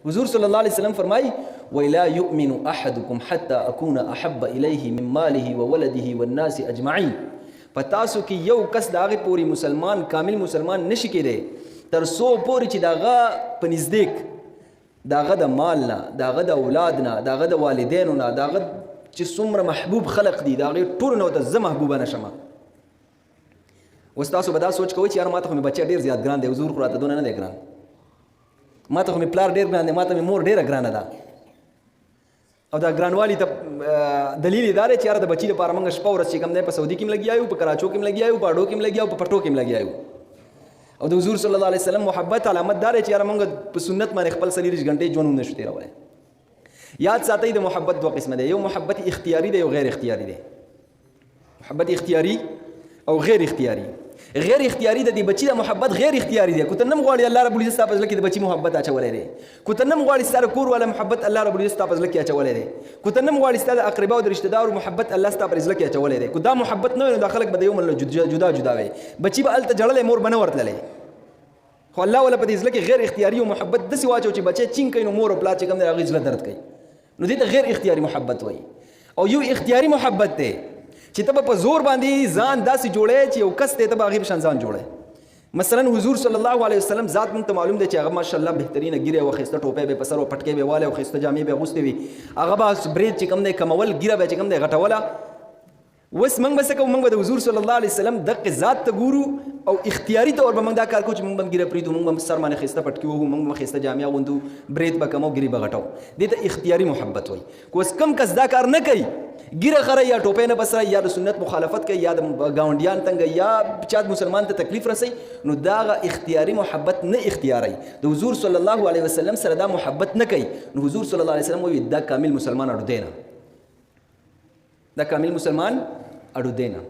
حضور صلی الله علیه وسلم فرمای ولا یؤمن احدکم حتى اكون احب الیه من ماله وولده والناس اجمعین. پتاسو کې یو کس داغه پوری مسلمان کامل مسلمان نشي کېده تر سو پوری چې داغه په نزدیک داغه د مال نه، داغه د اولاد نه، داغه د والدینو نه، داغه چې څومره محبوب خلق دي داغه ټول نو ته زه محبوبه نشم. وستاسو به دا سوچ کوئ چې یار ماته خو مې بچی ډېر زیات ګران دی، حضور خو راته دونه نه دی ګران، ماته خو مې پلار ډېر ګران دی، ماته مې مور ډېره ګرانه ده. او دا ګرانوالي ته دلیل دا دی چې یاره د بچي لپاره موږ شپه ورځ چې کوم دی په سعودي کې هم لګیا یو، په کراچو کې هم لګیا یو، په اډو کې هم لګیا یو، په پټو کې هم لګیا یو. او د حضور صلی الله علیه وسلم محبت علامت دا دی چې یاره موږ په سنت باندې خپل 24 غنټې ژوند نشو تېرولی. یاد ساتئ د محبت دوه قسمه دی، یو محبت اختیاري دی، یو غیر اختیاري دی. محبت اختیاري او غیر اختیاري. غیر اختیاري د دې بچي د محبت غیر اختیاري دی. کو ته نه غواړي الله رب العزت تاسو لکه د بچي محبت اچولې دی، کو ته نه غواړي ستاره کور ولا محبت الله رب العزت تاسو لکه اچولې دی، کو ته نه غواړي ستاره اقربا او د رشتہ دارو محبت الله تاسو لکه اچولې دی. کو دا محبت نه وي نو داخلك بده یو مل جدا جدا وي، بچي به الته جړلې مور بنه ورتللې. خو الله ولا په دې ځکه غیر اختیاري او محبت د سی واچو چې بچي چین کین مور او پلا چې کوم دی هغه ځله درد کوي، نو دې ته غیر اختیاري محبت وایي. او یو اختیاري محبت دی چې ته په زور باندې ځان داسې جوړې چې یو کس ته به هغه شان ځان جوړې. مثلا حضور صلی الله علیه وسلم ذات مونږ ته معلوم دی چې هغه ماشاءالله بهترینه ګیره او خسته ټوپه به پسر او پټکې به واله او خسته جامې به غوستې وي، هغه به برید چې کوم دی کمول ګیره به چې کوم دی غټوله. وس موږ بس کوم موږ د حضور صلی الله علیه وسلم دغه ذات ته ګورو او اختیاري تور به موږ دا کار کوو چې موږ هم ګیره پریدو، موږ هم سر باندې خسته پټکی وو، موږ هم خسته جامې اغوندو، برید به کمو، ګیرې به غټو. دې ته اختیاري محبت وایي. کو اوس کم کس دا کار نه کوي، ګیره خره یا ټوپې نه بسره یا د سنت مخالفت کوي یا د ګاونډیان تنګ یا چا مسلمان ته تکلیف رسي، نو دا اختیاري محبت نه اختیاري. د حضور صلی الله علیه وسلم سره دا محبت نه کوي، نو حضور صلی الله علیه وسلم وایي دا کامل مسلمان اړو دی نه، دا کامل مسلمان اړو دی نه.